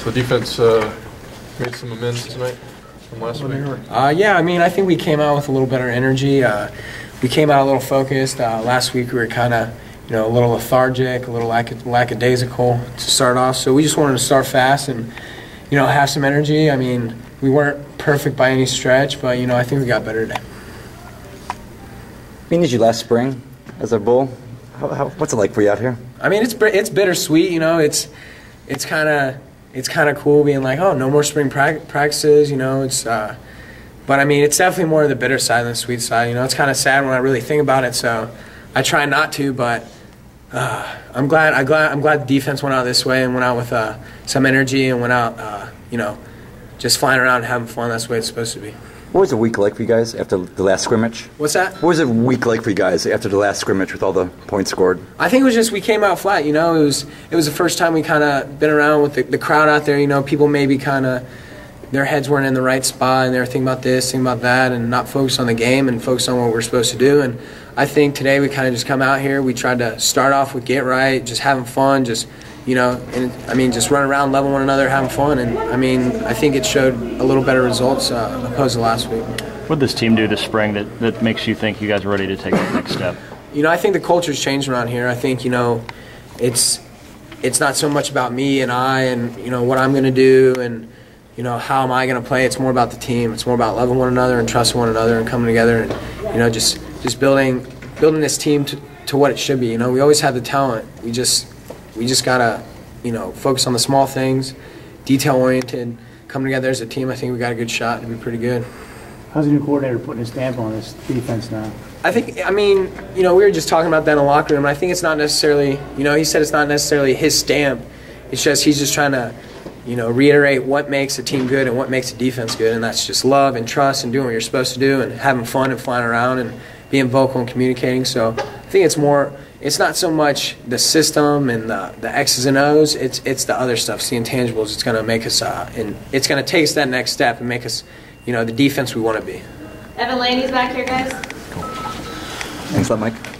So defense made some amends tonight from last week? Yeah, I mean, I think we came out with a little better energy. We came out a little focused. Last week we were kind of, a little lethargic, a little lackadaisical to start off. So we just wanted to start fast and, have some energy. I mean, we weren't perfect by any stretch, but, I think we got better today. Being as you last spring as a Bull, what's it like for you out here? I mean, it's bittersweet. It's kind of cool being like, oh, no more spring practices. But I mean, it's definitely more of the bitter side than the sweet side. It's kind of sad when I really think about it. So I try not to, but I'm glad the defense went out this way and went out with some energy and went out, just flying around and having fun. That's the way it's supposed to be. What was the week like for you guys after the last scrimmage? What's that? What was the week like for you guys after the last scrimmage with all the points scored? I think it was just we came out flat. It was the first time we kind of been around with the crowd out there. People maybe kind of their heads weren't in the right spot and they were thinking about this, thinking about that, and not focused on the game and focused on what we're supposed to do. And I think today we kind of just come out here. We tried to start off with get right, just having fun, just just run around, loving one another, having fun. And I think it showed a little better results opposed to last week. What did this team do this spring that makes you think you guys are ready to take the next step? I think the culture's changed around here. I think, it's not so much about me and I and, what I'm going to do and, how am I going to play. It's more about the team. It's more about loving one another and trusting one another and coming together and, just building this team to what it should be. We always have the talent. We just got to, focus on the small things, detail-oriented, come together as a team. I think we got a good shot to be pretty good. How's the new coordinator putting his stamp on this defense now? We were just talking about that in the locker room. I think it's not necessarily, he said it's not necessarily his stamp. It's just he's just trying to, reiterate what makes a team good and what makes a defense good, and that's just love and trust and doing what you're supposed to do and having fun and flying around and being vocal and communicating. So I think it's not so much the system and the X's and O's, it's the other stuff, it's the intangibles. It's going to make us, and it's going to take us that next step and make us, the defense we want to be. Evan Laney's back here, guys. Thanks a lot, Mike.